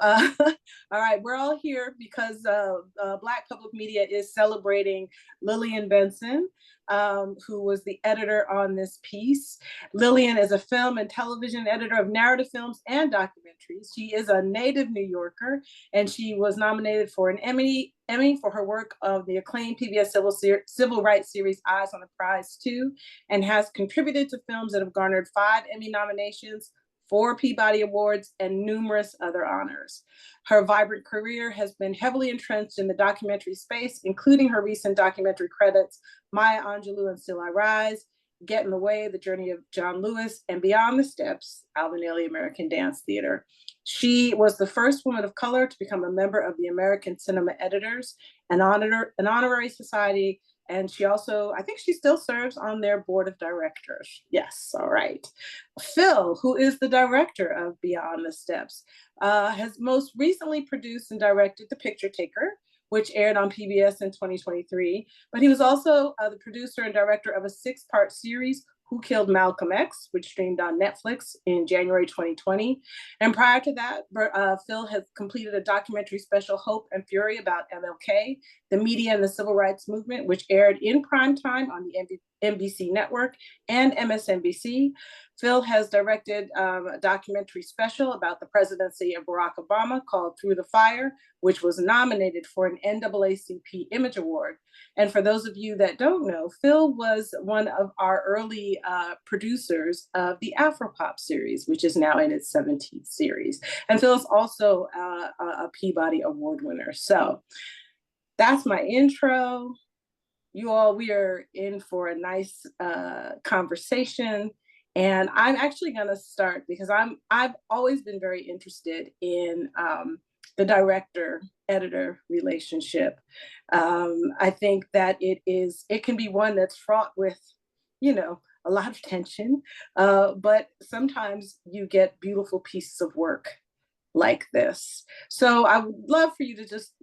All right, we're all here because Black Public Media is celebrating Lillian Benson, who was the editor on this piece. Lillian is a film and television editor of narrative films and documentaries. She is a native New Yorker, and she was nominated for an Emmy for her work of the acclaimed PBS civil rights series Eyes on the Prize 2, and has contributed to films that have garnered 5 Emmy nominations, 4 Peabody Awards, and numerous other honors. Her vibrant career has been heavily entrenched in the documentary space, including her recent documentary credits, Maya Angelou and Still I Rise, Get in the Way, The Journey of John Lewis, and Beyond the Steps, Alvin Ailey American Dance Theater. She was the first woman of color to become a member of the American Cinema Editors, an honorary society, and she also, I think she still serves on their board of directors. Yes, all right. Phil, who is the director of Beyond the Steps, has most recently produced and directed The Picture Taker, which aired on PBS in 2023. But he was also the producer and director of a 6-part series, Who Killed Malcolm X, which streamed on Netflix in January 2020. And prior to that, Phil has completed a documentary special, Hope and Fury, about MLK, the media and the civil rights movement, which aired in prime time on the NBC network and MSNBC. Phil has directed a documentary special about the presidency of Barack Obama called Through the Fire, which was nominated for an NAACP Image Award. And for those of you that don't know, Phil was one of our early producers of the Afropop series, which is now in its 17th series. And Phil is also a Peabody Award winner. So that's my intro. You all, we are in for a nice conversation. And I'm actually going to start because I've always been very interested in the director-editor relationship. I think that it can be one that's fraught with, a lot of tension, but sometimes you get beautiful pieces of work like this. So I would love for you to just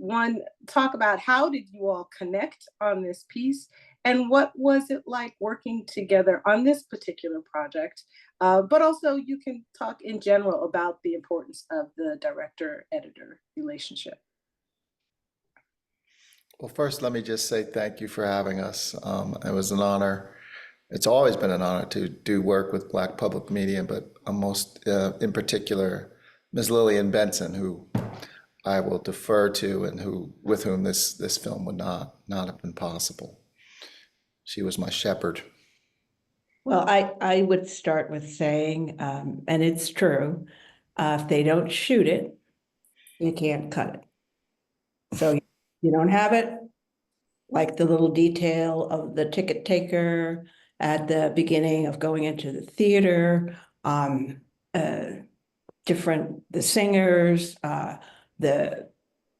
talk about how did you all connect on this piece, and what was it like working together on this particular project? But also you can talk in general about the importance of the director-editor relationship. Well, first, let me just say thank you for having us. It was an honor. It's always been an honor to do work with Black Public Media, but most in particular, Ms. Lillian Benson, who I will defer to and with whom this film would not have been possible. She was my shepherd. Well, I would start with saying, and it's true, if they don't shoot it, you can't cut it. So you don't have it, like the little detail of the ticket taker at the beginning of going into the theater, the singers, all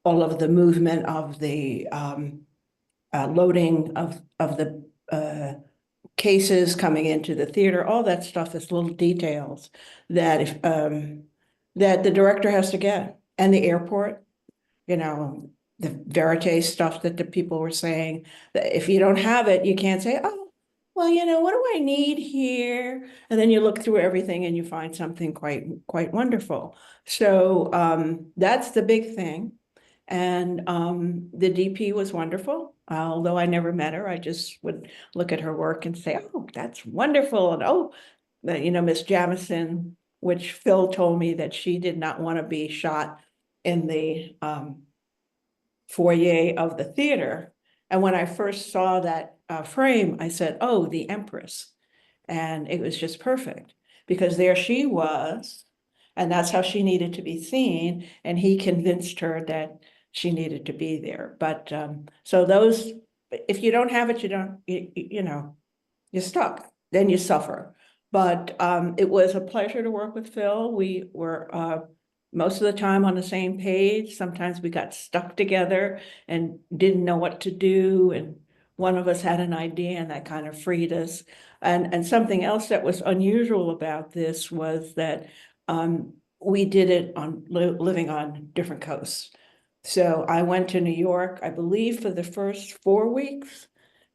of the movement of the loading of the cases coming into the theater, all that stuff is little details that if that the director has to get. And the airport, the verite stuff that the people were saying, that if you don't have it, you can't say, oh, well, what do I need here? And then you look through everything and you find something quite wonderful. So that's the big thing. And the DP was wonderful. Although I never met her, I just would look at her work and say, oh, that's wonderful. And oh, Miss Jamison, which Phil told me that she did not want to be shot in the foyer of the theater. And when I first saw that frame, I said, oh, the Empress. And it was just perfect because there she was, and that's how she needed to be seen. And he convinced her that she needed to be there. But so those, if you don't have it, you're stuck, then you suffer. But it was a pleasure to work with Phil. We were most of the time on the same page. Sometimes we got stuck together and didn't know what to do. And one of us had an idea and that kind of freed us. And something else that was unusual about this was that we did it on living on different coasts. So I went to New York, I believe, for the first 4 weeks.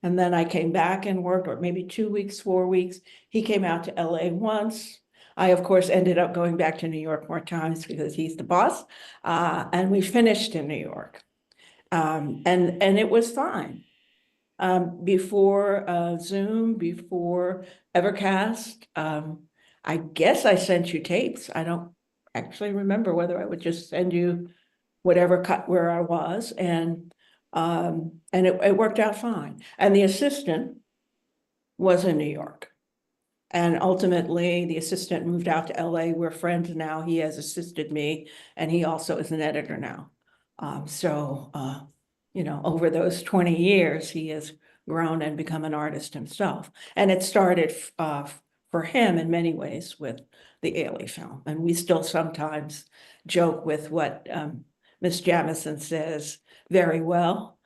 And then I came back and worked, or maybe 2 weeks, 4 weeks. He came out to LA once. I, of course, ended up going back to New York more times because he's the boss. And we finished in New York. And it was fine. Before Zoom, before Evercast, I guess I sent you tapes. I don't actually remember whether I would just send you whatever cut where I was, and it worked out fine. And the assistant was in New York. And ultimately, the assistant moved out to LA. We're friends now. He has assisted me, and he also is an editor now. You know, over those 20 years, he has grown and become an artist himself. And it started for him in many ways with the Ailey film. And we still sometimes joke with what Miss Jamison says, very well.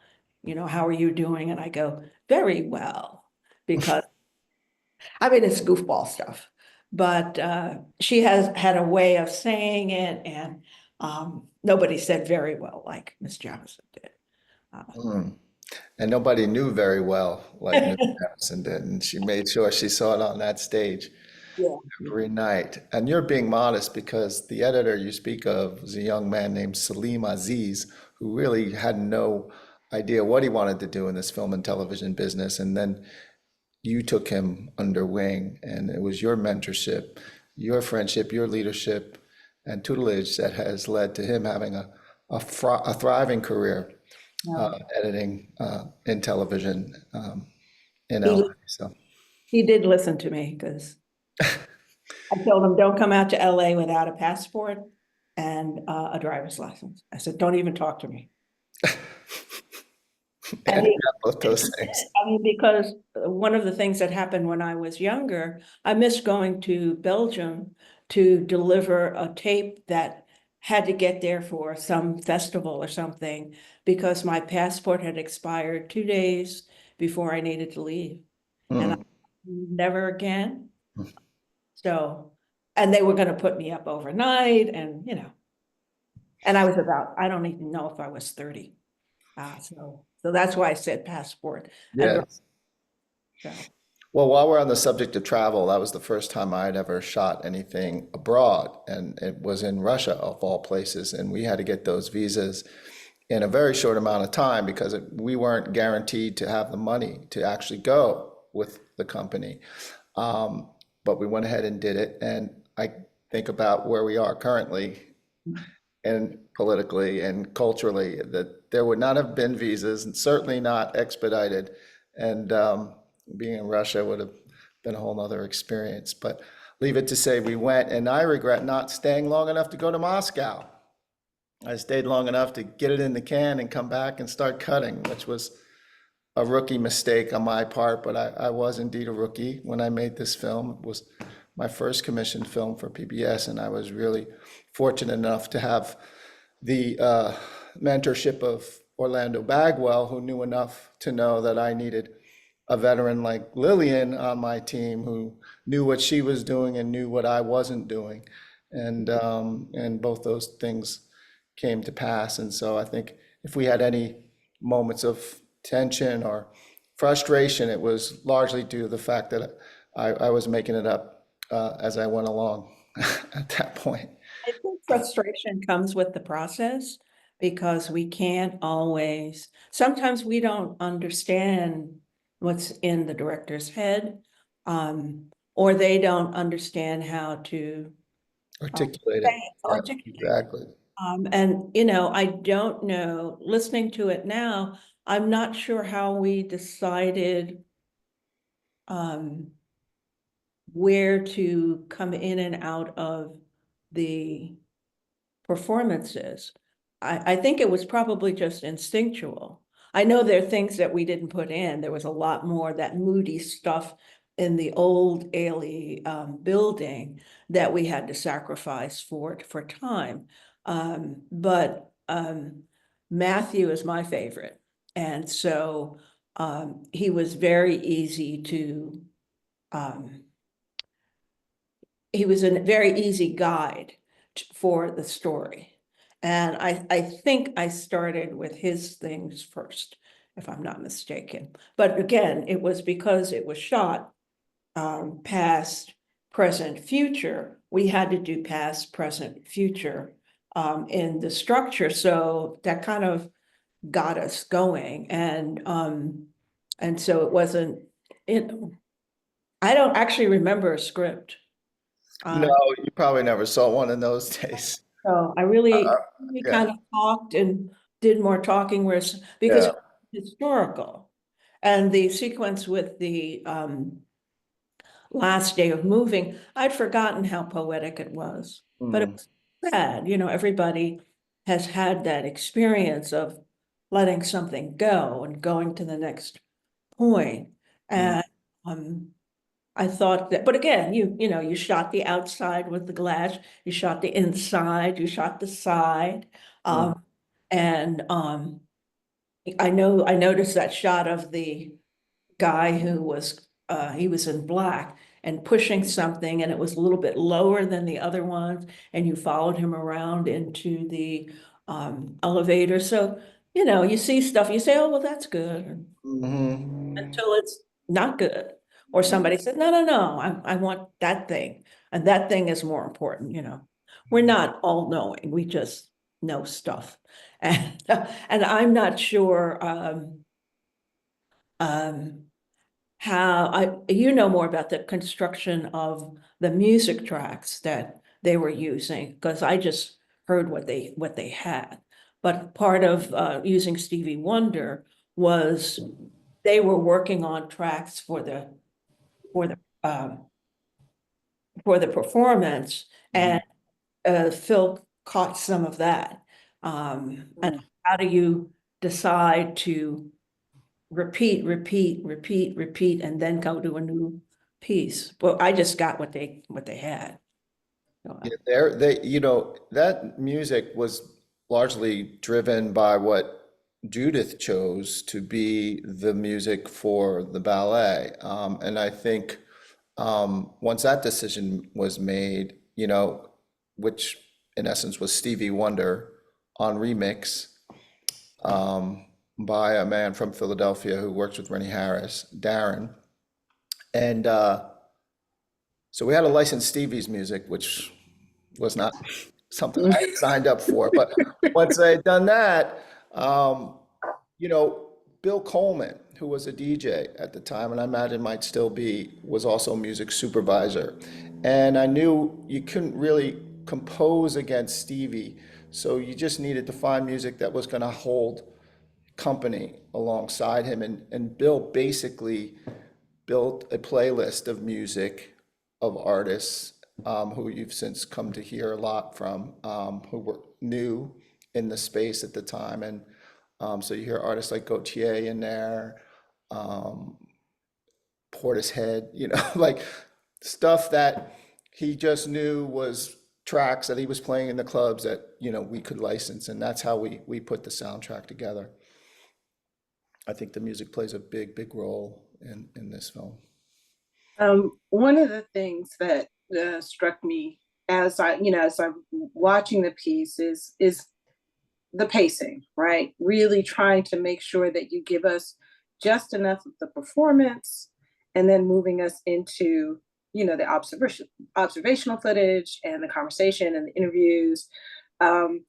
You know, how are you doing? And I go, very well, because I mean, it's goofball stuff, but she has had a way of saying it, and nobody said very well like Miss Jamison did. Mm. And nobody knew very well like Miss Benson did, and she made sure she saw it on that stage Yeah. every night. And you're being modest because the editor you speak of was a young man named Salim Aziz, who really had no idea what he wanted to do in this film and television business. And then you took him under wing, and it was your mentorship, your friendship, your leadership, and tutelage that has led to him having a thriving career editing in television in He, LA. So, he did listen to me because I told him, don't come out to LA without a passport and a driver's license. I said, don't even talk to me. And and he, both those things. I mean, because one of the things that happened when I was younger, I missed going to Belgium to deliver a tape that had to get there for some festival or something because my passport had expired 2 days before I needed to leave. And I Mm. never again. So, and they were going to put me up overnight, and you know, and I was about, I don't even know if I was 30. So that's why I said passport and Yes. so. Well, while we're on the subject of travel, that was the first time I'd ever shot anything abroad, and it was in Russia, of all places. And we had to get those visas in a very short amount of time because we weren't guaranteed to have the money to actually go with the company. Um, but we went ahead and did it. And I think about where we are currently and politically and culturally, that there would not have been visas and certainly not expedited. And being in Russia would have been a whole nother experience. But leave it to say we went, and I regret not staying long enough to go to Moscow. I stayed long enough to get it in the can and come back and start cutting, which was a rookie mistake on my part, but I was indeed a rookie when I made this film. It was my first commissioned film for PBS, and I was really fortunate enough to have the mentorship of Orlando Bagwell, who knew enough to know that I needed a veteran like Lillian on my team who knew what she was doing and knew what I wasn't doing. And both those things came to pass. And so I think if we had any moments of tension or frustration, it was largely due to the fact that I was making it up as I went along at that point. I think frustration comes with the process because we can't always, sometimes we don't understand what's in the director's head, or they don't understand how to Articulate say it. it, Yeah, articulate. exactly. And you know, I don't know, listening to it now, I'm not sure how we decided um, where to come in and out of the performances. I think it was probably just instinctual. I know there are things that we didn't put in. There was a lot more that moody stuff in the old Ailey building that we had to sacrifice for time. But Matthew is my favorite. And so he was very easy to um, he was a very easy guide for the story. And I think I started with his things first, if I'm not mistaken. But again, it was because it was shot past present, future, we had to do past, present, future in the structure. So that kind of got us going. And so it wasn't, it, I don't actually remember a script. No, you probably never saw one in those days. So I Uh, really, we yeah, kind of talked and did more talking, whereas because yeah. it's historical. And the sequence with the last day of moving, I'd forgotten how poetic it was. But it Mm, was sad, you know, everybody has had that experience of letting something go and going to the next point. mm, And um, I thought that, but again, you know, you shot the outside with the glass, you shot the inside, you shot the side. mm, Um, and I noticed that shot of the guy who was he was in black and pushing something, and it was a little bit lower than the other ones, and you followed him around into the elevator. So, you know, you see stuff, you say, oh, well, that's good, mhm. until it's not good. Or somebody said, no, no, no, I want that thing. And that thing is more important, you know. We're not all knowing, we just know stuff. And I'm not sure um, how you know more about the construction of the music tracks that they were using, because I just heard what they had. But part of using Stevie Wonder was they were working on tracks for the for the performance, Mhm. and Phil caught some of that. And how do you decide to repeat, and then go to a new piece? But I just got what they had. So, Yeah, you know, that music was largely driven by what Judith chose to be the music for the ballet. And I think once that decision was made, you know, which in essence was Stevie Wonder on remix by a man from Philadelphia who works with Rennie Harris, Darren. And so we had to license Stevie's music, which was not something I had signed up for. But once I had done that, um, you know, Bill Coleman, who was a DJ at the time, and I imagine might still be, was also a music supervisor. And I knew you couldn't really compose against Stevie, so you just needed to find music that was going to hold company alongside him. And Bill basically built a playlist of music of artists who you've since come to hear a lot from, who were new in the space at the time. And so you hear artists like Gautier in there, um, Portishead, you know, like stuff that he just knew was tracks that he was playing in the clubs that, you know, we could license. And that's how we put the soundtrack together. I think the music plays a big role in this film. One of the things that struck me as as I'm watching the piece is the pacing, right? Really trying to make sure that you give us just enough of the performance, and then moving us into the observational footage and the conversation and the interviews. Um,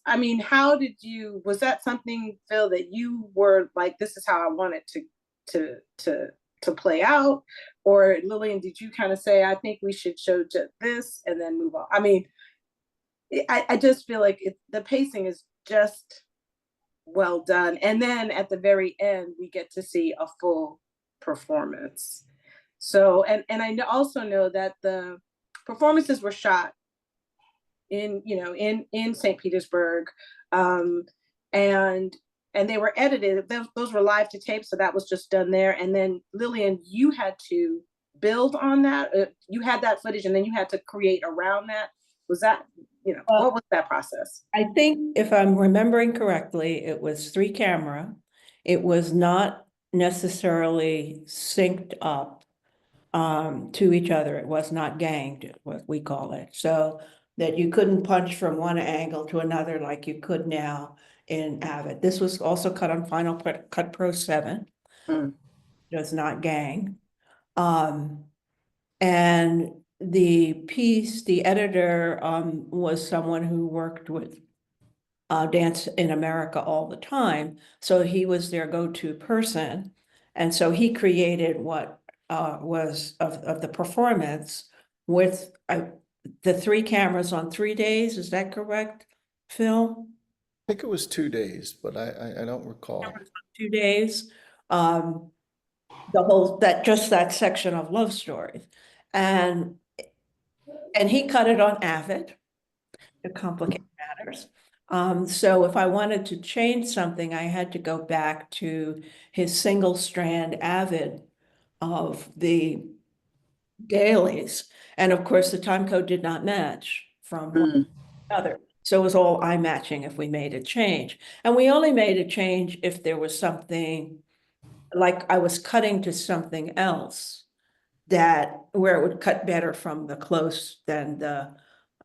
I mean, how did you? Was that something, Phil, that you were like, this is how I want it to to to play out, or Lillian, did you kind of say, I think we should show just this and then move on? I mean, I just feel like the pacing is just well done, and then at the very end we get to see a full performance. So, and I also know that the performances were shot in St. Petersburg, um, and they were edited. Those were live to tape, so that was just done there. And then Lillian, you had to build on that. You had that footage, and then you had to create around that. Was that what was that process? I think if I'm remembering correctly, it was 3 camera. It was not necessarily synced up to each other. It was not ganged, what we call it. So that you couldn't punch from one angle to another like you could now in Avid. This was also cut on Final Cut Pro 7. Mm. It was not gang. Um, And the piece, the editor was someone who worked with Dance in America all the time. So he was their go-to person. And so he created what was of the performance with the 3 cameras on 3 days. Is that correct, Phil? I think it was 2 days, but I don't recall. 2 days. Um, the whole, that, just that section of love stories. And he cut it on Avid to complicate matters. So if I wanted to change something, I had to go back to his single strand Avid of the dailies. And of course, the time code did not match from one to the other. So it was all eye matching if we made a change. And we only made a change if there was something, like I was cutting to something else that where it would cut better from the close than the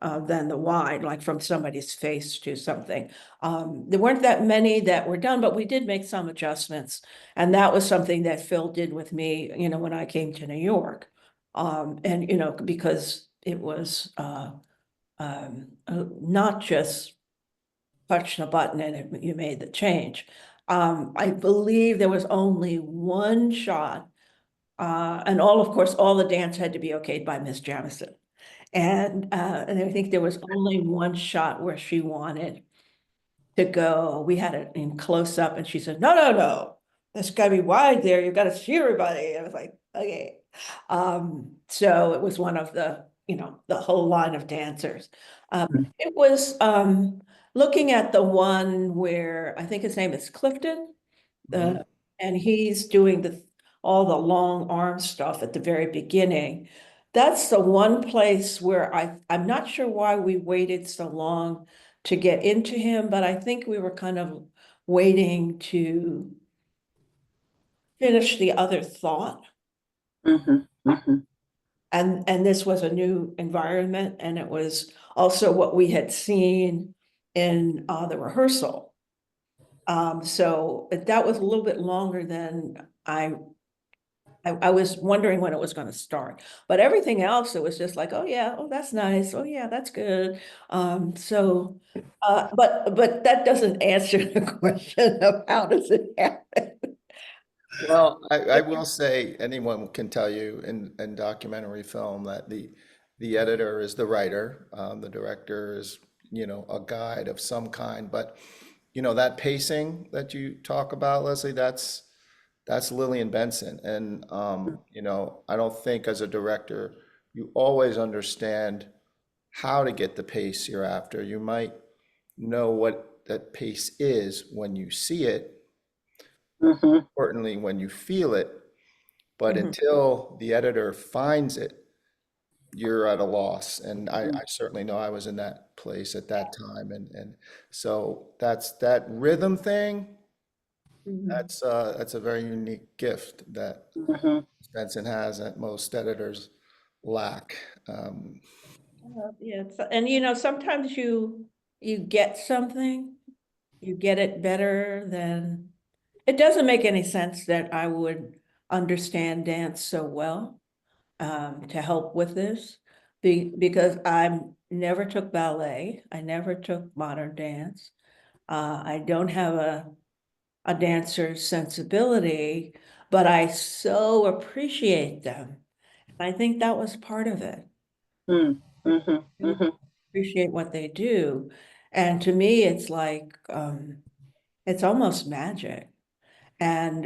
wide, like from somebody's face to something. There weren't that many that were done, but we did make some adjustments. And that was something that Phil did with me, when I came to New York. And, because it was not just touch the button and you made the change. I believe there was only one shot, and of course, all the dance had to be okayed by Miss Jamison. And I think there was only one shot where she wanted to go. We had it in close up and she said, no, no, no, there's gotta be wide there. You've got to see everybody. And I was like, okay. So it was one of the whole line of dancers. It was looking at the one where I think his name is Clifton, Mhm. and he's doing all the long arm stuff at the very beginning. That's the one place where I'm not sure why we waited so long to get into him, but I think we were kind of waiting to finish the other thought. And this was a new environment, and it was also what we had seen in the rehearsal. So that was a little bit longer than I was wondering when it was going to start, but everything else, it was just like, oh yeah, oh, that's nice. Oh yeah, that's good. But that doesn't answer the question of how does it happen? Well, I will say anyone can tell you in documentary film that the editor is the writer, the director is, a guide of some kind. But that pacing that you talk about, Leslie, that's Lillian Benson. And I don't think as a director you always understand how to get the pace you're after. You might know what that pace is when you see it, importantly when you feel it, but Mhm. until the editor finds it, you're at a loss. And I certainly know I was in that place at that time. And so that's that rhythm thing. Mhm. That's a very unique gift that Benson has that most editors lack. Yeah, and sometimes you get something, you get it better than it doesn't make any sense that I would understand dance so well to help with this because I never took ballet, I never took modern dance. I don't have a dancer's sensibility, but I so appreciate them. I think that was part of it. Appreciate what they do. And to me, it's like it's almost magic. And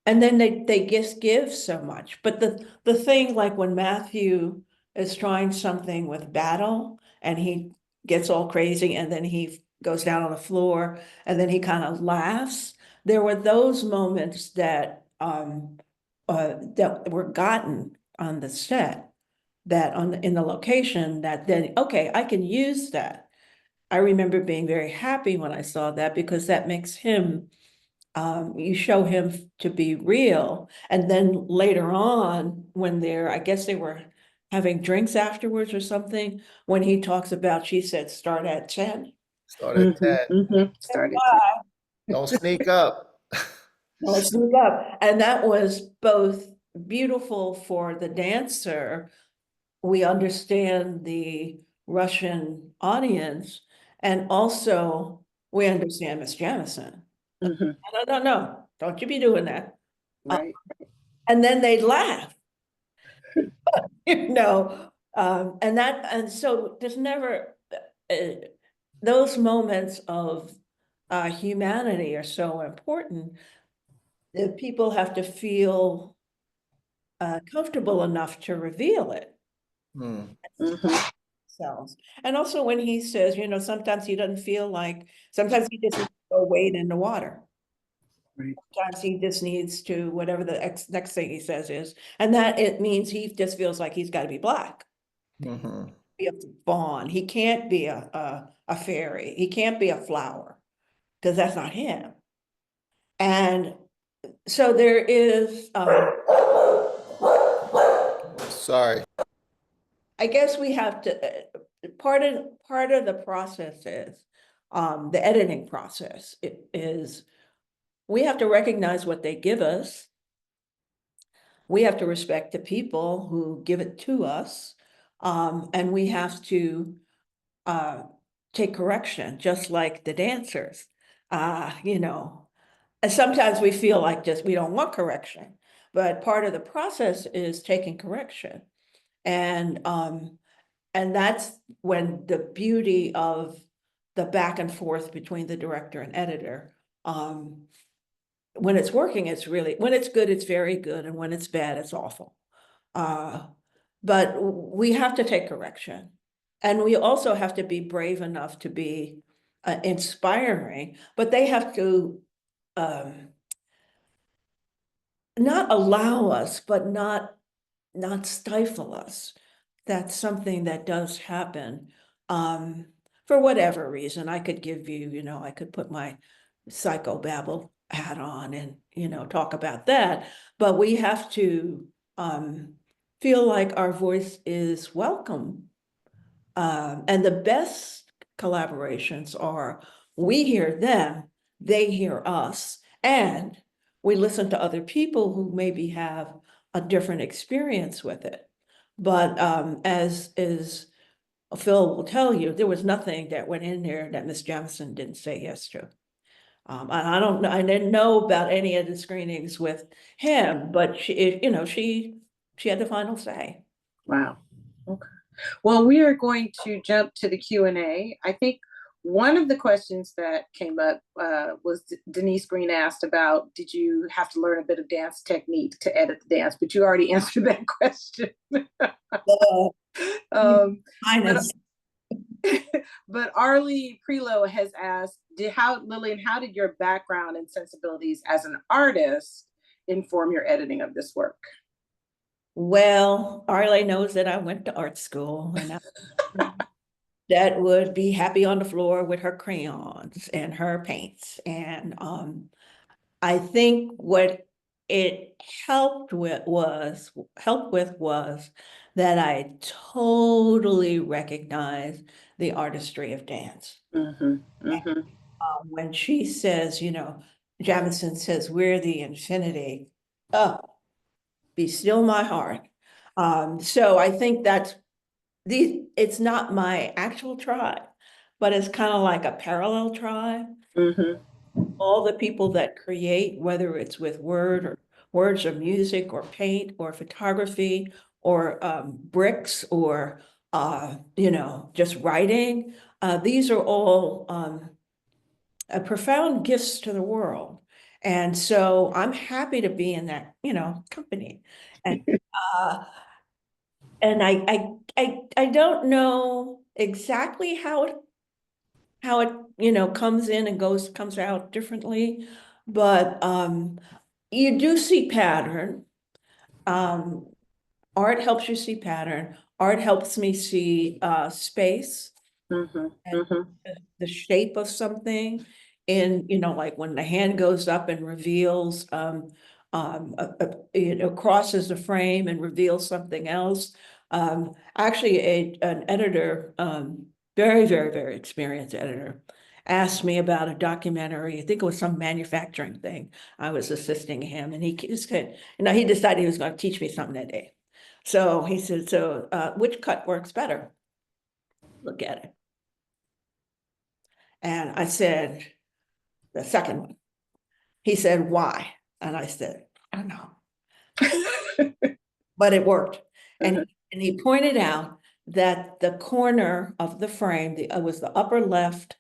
then they just give so much. But the thing like when Matthew is trying something with battle and he gets all crazy and then he goes down on the floor and then he kind of laughs. There were those moments that were gotten on the set, that in the location, that then okay, I can use that. I remember being very happy when I saw that because that makes him you show him to be real. And then later on, when I guess they were having drinks afterwards or something, when he talks about, she said, start at 10. Start at 10. Started. Don't sneak up. No, sneak up. And that was both beautiful for the dancer. We understand the Russian audience, and also we understand Miss Jamison. Mhm. No, no, no, don't you be doing that. Uh, Right. and then they'd laugh, you know, and so there's never, uh, those moments of humanity are so important that people have to feel comfortable enough to reveal it. Hmm. Mhm. Selves. And also when he says, you know, sometimes he doesn't feel like, sometimes he just needs to go wade in the water. Right. Sometimes he just needs to, whatever the next thing he says is, and that it means he just feels like he's got to be black, Mhm. be a fawn. He can't be a fairy. He can't be a flower because that's not him. And so there is, Sorry. I guess we have to, part of the process is, the editing process is, we have to recognize what they give us. We have to respect the people who give it to us. And we have to uh, take correction, just like the dancers. You know, and sometimes we feel like just we don't want correction, but part of the process is taking correction. And that's when the beauty of the back and forth between the director and editor. When it's working, it's really, when it's good, it's very good, and when it's bad, it's awful. Uh, but we have to take correction. And we also have to be brave enough to be inspiring, but they have to um, not allow us, but not stifle us. That's something that does happen. Um, for whatever reason, I could give you, you know, I could put my psychobabble hat on and, you know, talk about that, but we have to feel like our voice is welcome. And the best collaborations are we hear them, they hear us, and we listen to other people who maybe have a different experience with it. But as is Phil will tell you, there was nothing that went in there that Miss Jamison didn't say yes to. And I don't know, I didn't know about any of the screenings with him, but she, you know, she had the final say. Wow. Okay. Well, we are going to jump to the Q&A. I think one of the questions that came up was Denise Green asked about, did you have to learn a bit of dance technique to edit the dance? But you already answered that question. Uh, um, but Highness. but Arlie Prelo has asked, Lillian, how did your background and sensibilities as an artist inform your editing of this work? Well, Arlie knows that I went to art school, and that would be happy on the floor with her crayons and her paints. And I think what it helped with was that I totally recognized the artistry of dance. Mm-hmm, mm-hmm. When she says, you know, Jamison says, we're the infinity. Oh, be still my heart. So I think that's it's not my actual tribe, but it's kind of like a parallel tribe. Mm-hmm. All the people that create, whether it's with words or music or paint or photography or bricks or you know, just writing, these are all profound gifts to the world. And so I'm happy to be in that, you know, company. And uh, and I don't know exactly how it, you know, comes in and comes out differently, but you do see pattern. Um, art helps you see pattern. Art helps me see space Mm-hmm. and Mm-hmm. the shape of something. And, you know, like when the hand goes up and reveals, it crosses the frame and reveals something else. Actually, an editor, very, very, very experienced editor, asked me about a documentary. I think it was some manufacturing thing. I was assisting him, and he just said, he decided he was going to teach me something that day. So he said, so which cut works better? Look at it. And I said, the second one. He said, why? And I said, I don't know. But it worked. And he pointed out that the corner of the frame, was the upper left.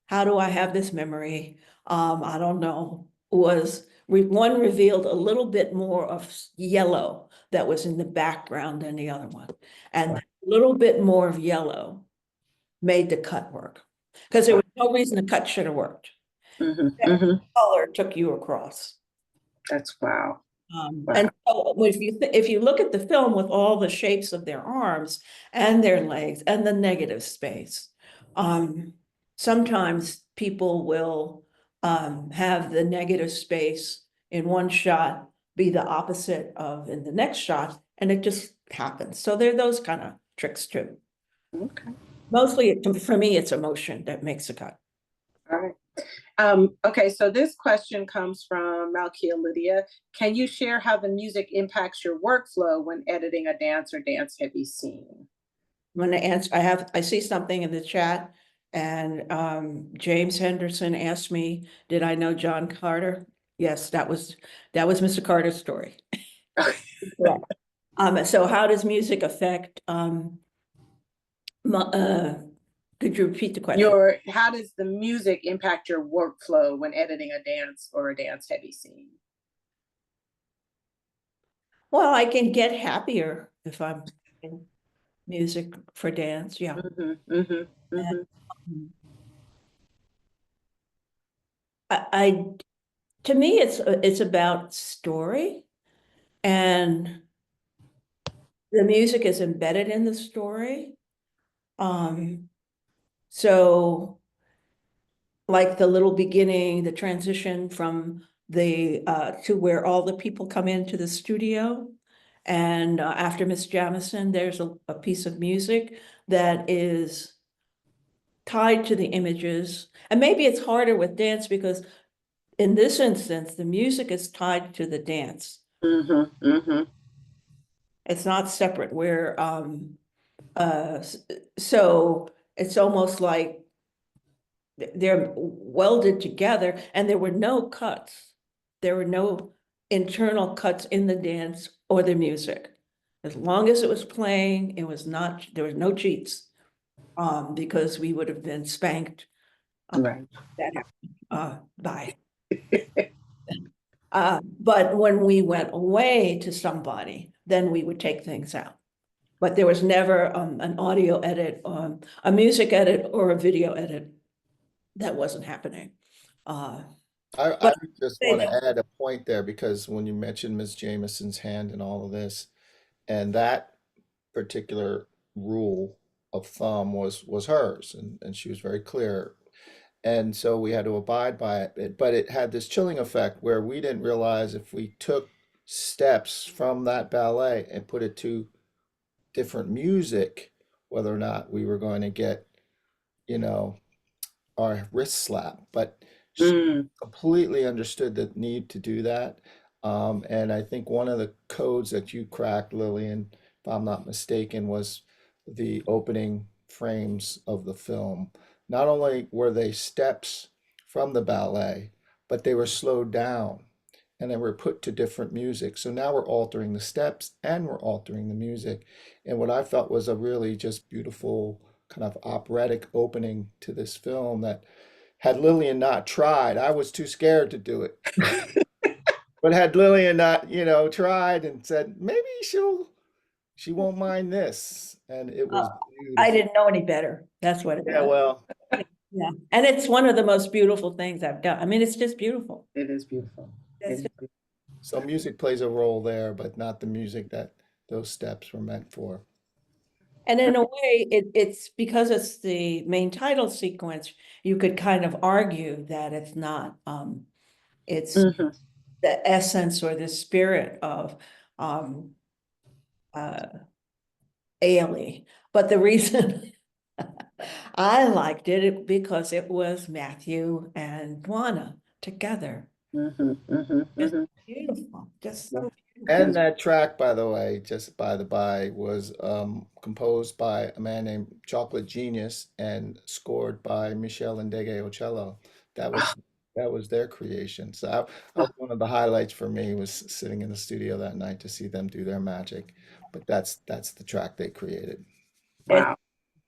How do I have this memory? I don't know. One revealed a little bit more of yellow that was in the background than the other one. And a little bit more of yellow made the cut work. Because there was no reason the cut should have worked. Color took you across. That's wow. And so if you look at the film with all the shapes of their arms and their legs and the negative space, sometimes people will have the negative space in one shot be the opposite of in the next shot, and it just happens. So there are those kind of tricks too. Okay. Mostly for me, it's emotion that makes a cut. All right. Okay, so this question comes from Malkia Lydia. Can you share how the music impacts your workflow when editing a dance or dance heavy scene? I'm going to answer, I see something in the chat, and James Henderson asked me, did I know John Carter? Yes, that was Mr. Carter's story. So how does music affect, could you repeat the question? How does the music impact your workflow when editing a dance or a dance heavy scene? Well, I can get happier if I'm in music for dance. Yeah. To me, it's about story, and the music is embedded in the story. So like the little beginning, the transition from the to where all the people come into the studio. And after Miss Jamison, there's a piece of music that is tied to the images. And maybe it's harder with dance because in this instance, the music is tied to the dance. It's not separate where, so it's almost like they're welded together, and there were no cuts. There were no internal cuts in the dance or the music. As long as it was playing, there was no cheats, because we would have been spanked. Right. By. But when we went away to somebody, then we would take things out. But there was never an audio edit, a music edit, or a video edit. That wasn't happening. I But just want to add a point there, because when you mentioned Ms. Jamison's hand in all of this, and that particular rule of thumb was hers, and she was very clear. And so we had to abide by it. But it had this chilling effect where we didn't realize if we took steps from that ballet and put it to different music, whether or not we were going to get, you know, our wrist slap. But she completely understood the need to do that. And I think one of the codes that you cracked, Lillian, if I'm not mistaken, was the opening frames of the film. Not only were they steps from the ballet, but they were slowed down and they were put to different music. So now we're altering the steps and we're altering the music. And what I felt was a really just beautiful kind of operatic opening to this film that had Lillian not tried, I was too scared to do it. But had Lillian not, tried and said, maybe she won't mind this. And it was beautiful. I didn't know any better. That's what it was. Yeah, well. Yeah. And it's one of the most beautiful things I've done. I mean, it's just beautiful. It is beautiful. So music plays a role there, but not the music that those steps were meant for. And in a way, it's because it's the main title sequence, you could kind of argue that it's not, it's the essence or the spirit of Ailey. But the reason I liked it because it was Matthew and Dwana together. Mm-hmm, mm-hmm, Just mm-hmm. beautiful, just so And beautiful. that track, by the way, just by the by, was composed by a man named Chocolate Genius and scored by Michelle Ndegeocello. That was that was their creation. So that was one of the highlights for me was sitting in the studio that night to see them do their magic. But that's the track they created. It, Wow.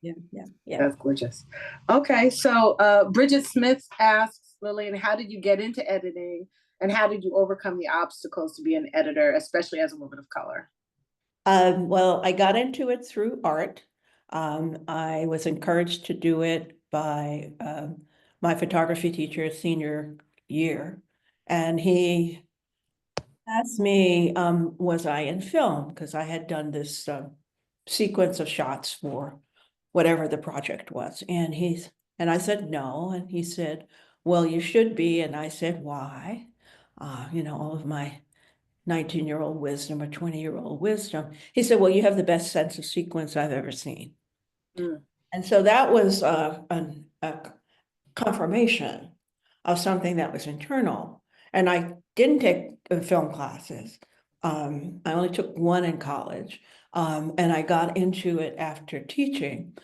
yeah, yeah, yeah. That's gorgeous. Okay, so Bridget Smith asks Lillian, how did you get into editing, and how did you overcome the obstacles to be an editor, especially as a woman of color? Well, I got into it through art. I was encouraged to do it by my photography teacher senior year, and he asked me, was I in film? Because I had done this sequence of shots for whatever the project was. And I said, no. And he said, well, you should be. And I said, why? All of my 19-year-old wisdom or 20-year-old wisdom. He said, well, you have the best sense of sequence I've ever seen. Mm, And so that was a confirmation of something that was internal. And I didn't take film classes. I only took one in college. And I got into it after teaching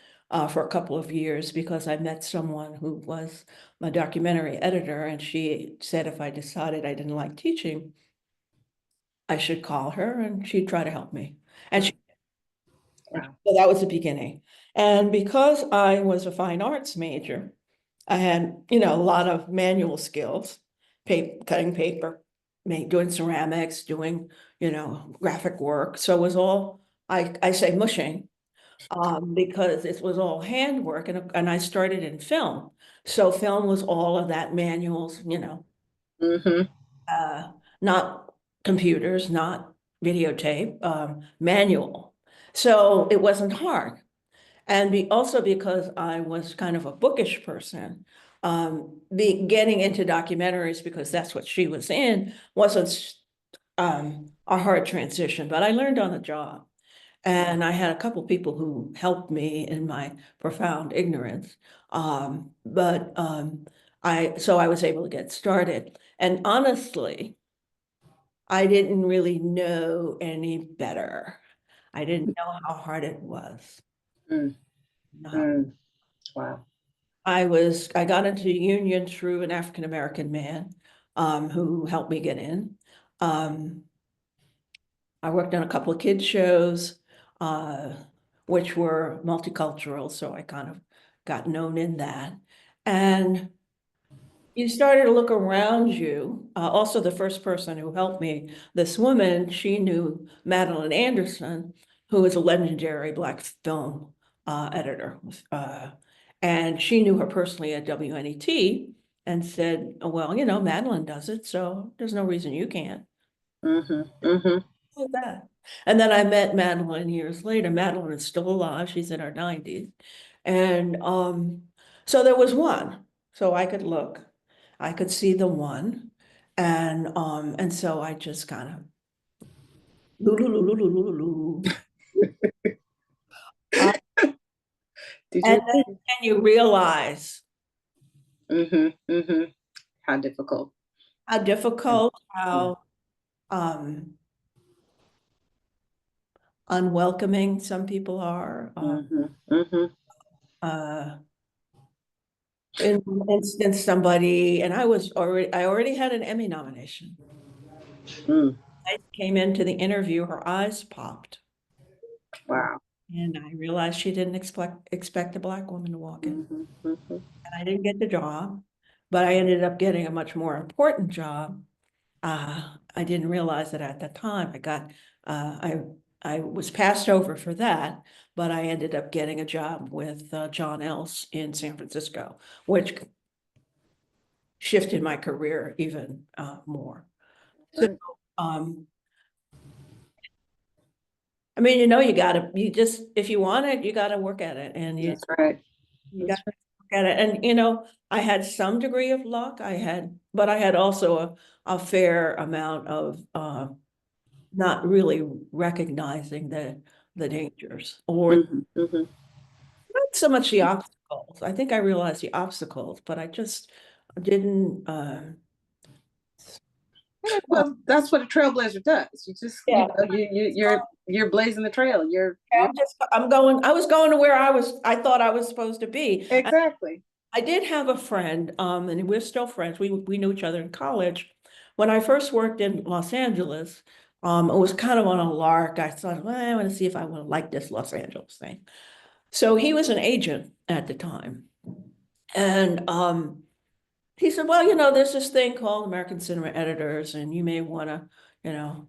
for a couple of years because I met someone who was a documentary editor, and she said if I decided I didn't like teaching, I should call her and she'd try to help me. And mm, she, wow. so that was the beginning. And because I was a fine arts major, I had, a lot of manual skills, cutting paper, doing ceramics, doing, graphic work. So it was all, I say mushing, because it was all handwork, and I started in film. So film was all of that manuals, Mm-hmm, uh, not computers, not videotape, manual. So it wasn't hard. And also because I was kind of a bookish person, getting into documentaries because that's what she was in wasn't a hard transition, but I learned on the job. And I had a couple people who helped me in my profound ignorance. But so I was able to get started. And honestly, I didn't really know any better. I didn't know how hard it was. mm, No. mm. Wow. I got into the union through an African American man who helped me get in. Um, I worked on a couple of kids shows, uh, which were multicultural, so I kind of got known in that. And you started to look around you. Also, the first person who helped me, this woman, she knew Madeline Anderson, who is a legendary Black film editor. And she knew her personally at WNET and said, oh, well, Madeline does it, so there's no reason you can't. Mm-hmm, mm-hmm. Like that. And then I met Madeline years later. Madeline is still alive. She's in her 90s. And so there was one. So I could look. I could see the one. And so I just kind of loo. Uh, Did and you? then you realize Mm-hmm, mm-hmm. How difficult. how difficult, Yeah. how unwelcoming some people are. Mm-hmm, mm-hmm, Uh, in one instance, somebody, and I already had an Emmy nomination. mm. I came into the interview, her eyes popped, Wow. and I realized she didn't expect a Black woman to walk in. Mm-hmm, mm-hmm, And I didn't get the job, but I ended up getting a much more important job. I didn't realize that at the time. I was passed over for that, but I ended up getting a job with John Else in San Francisco, which shifted my career even more. So, right. um, I mean, you just, if you want it, you gotta work at it, and That's right. you That's gotta work at it. And, I had some degree of luck. But I had also a fair amount of, not really recognizing the dangers, or right. Mm-hmm, mm-hmm. not so much the obstacles, obstacles. I think I realized the obstacles, but I just didn't, I don't know. Well, that's what a trailblazer does. You just, Yeah. you're blazing the trail. I was going to where I thought I was supposed to be. And Exactly. I did have a friend, and we're still friends. We knew each other in college. When I first worked in Los Angeles, it was kind of on a lark. I thought, well, I want to see if I want to like this Los Angeles thing. So he was an agent at the time. And he said, well, there's this thing called American Cinema Editors, and you may want to,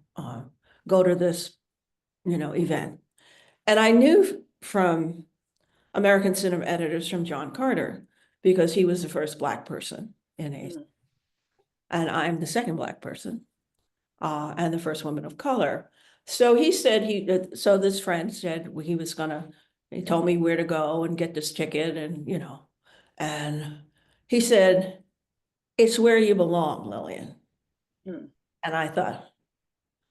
go to this, event. And I knew from American Cinema Editors from John Carter because he was the first Black person in a, Mhm. and I'm the second Black person, and the first woman of color. So he said so this friend said he was gonna, he told me where to go and get this ticket and he said, it's where you belong, Lillian. Mhm. And I thought,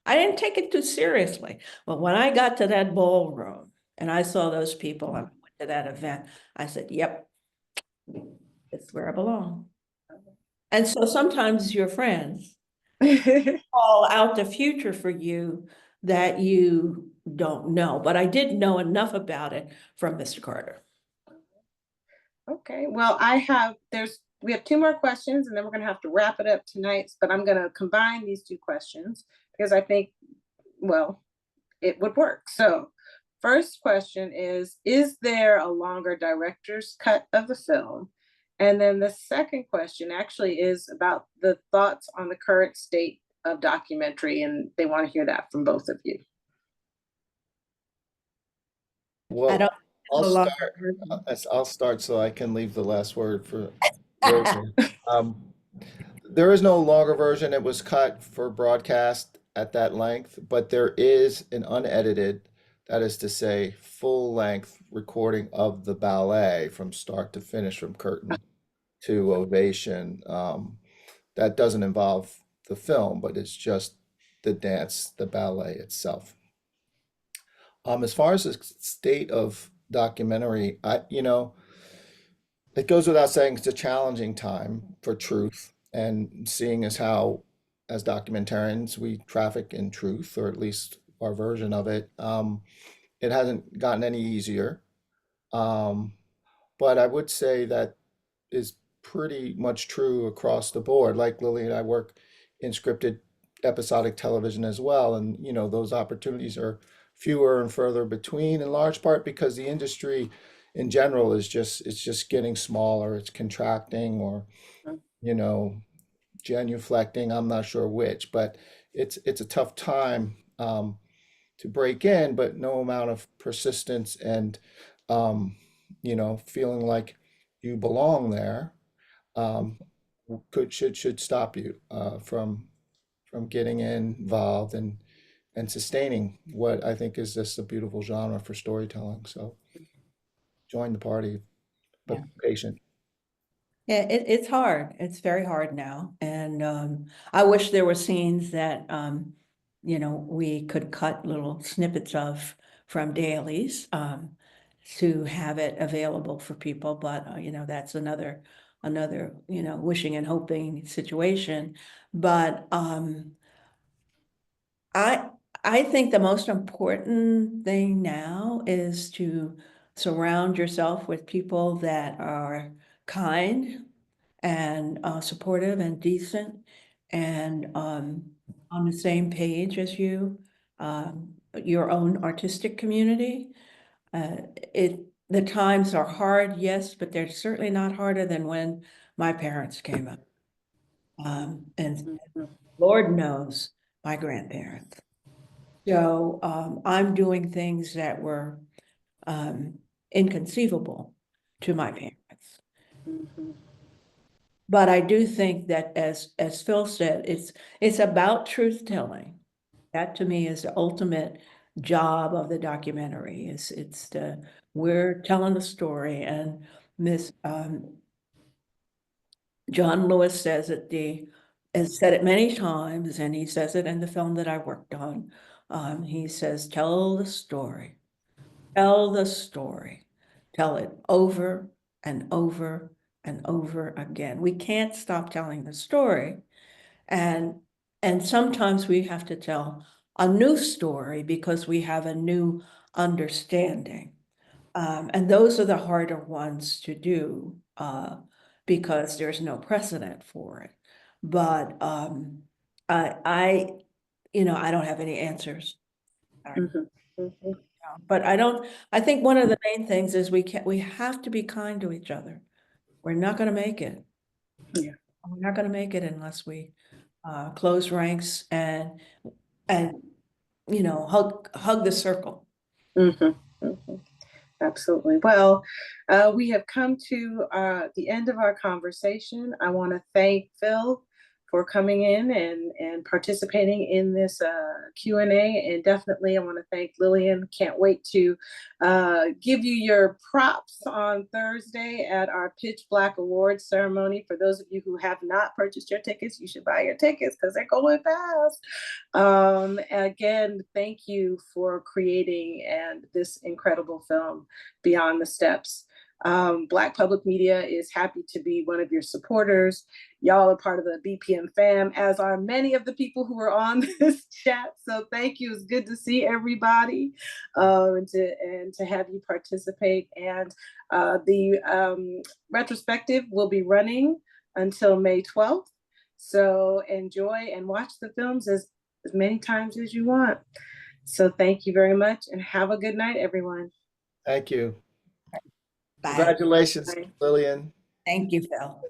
I didn't take it too seriously. But when I got to that ballroom and I saw those people and went to that event, I said, yep, it's where I belong. And so sometimes your friends call out the future for you that you don't know. But I did know enough about it from Mr. Carter. Okay, well, we have two more questions and then we're gonna have to wrap it up tonight, but I'm gonna combine these two questions because I think, well, it would work. So first question is there a longer director's cut of the film? And then the second question actually is about the thoughts on the current state of documentary, and they want to hear that from both of you. I Well, don't I'll know a lot. start, I'll start so I can leave the last word for Lillian. Um, There is no longer version. It was cut for broadcast at that length, but there is an unedited, that is to say, full length recording of the ballet from start to finish, from curtain to ovation. That doesn't involve the film, but it's just the dance, the ballet itself. As far as the state of documentary, it goes without saying it's a challenging time for truth, and seeing as how, as documentarians, we traffic in truth, or at least our version of it. It hasn't gotten any easier. Um, but I would say that is pretty much true across the board. Like Lily and I work in scripted episodic television as well, and those opportunities are fewer and further between, in large part because the industry in general it's just getting smaller, it's contracting, or you know genuflecting. I'm not sure which, but it's a tough time to break in, but no amount of persistence and feeling like you belong there um, should stop you from getting involved and sustaining what I think is just a beautiful genre for storytelling. So join the party, but Yeah. be patient. Yeah, it's hard. It's very hard now. And I wish there were scenes that we could cut little snippets of from dailies to have it available for people. But that's another wishing and hoping situation. But I I think the most important thing now is to surround yourself with people that are kind and supportive and decent and on the same page as you, your own artistic community. Uh, the times are hard, yes, but they're certainly not harder than when my parents came up. And Mhm. Lord knows my grandparents. So I'm doing things that were um, inconceivable to my parents. Mhm. But I do think that as Phil said, it's about truth telling. That to me is the ultimate job of the documentary. It's the we're telling the story, and Miss John Lewis says it has said it many times, and he says it in the film that I worked on. He says, "Tell the story, tell the story, tell it over and over and over again. We can't stop telling the story. And sometimes we have to tell a new story because we have a new understanding. And those are the harder ones to do because there's no precedent for it. But I I don't have any answers. Mhm, mhm. But I think one of the main things is we have to be kind to each other. We're not going to make it. Yeah. We're not going to make it unless we close ranks and and hug the circle. Mhm, mhm. Absolutely. Well, we have come to the end of our conversation. I want to thank Phil for coming in and participating in this Q&A. And definitely I want to thank Lillian. Can't wait to give you your props on Thursday at our Pitch Black Awards ceremony. For those of you who have not purchased your tickets, you should buy your tickets because they're going fast. Again, thank you for creating and this incredible film, Beyond the Steps. Black Public Media is happy to be one of your supporters. Y'all are part of the BPM fam, as are many of the people who are on this chat. So thank you. It's good to see everybody and to have you participate. And the retrospective will be running until May 12th. So enjoy and watch the films as many times as you want. So thank you very much and have a good night, everyone. Thank you. Bye. Congratulations, Bye. Lillian. Thank you, Phil.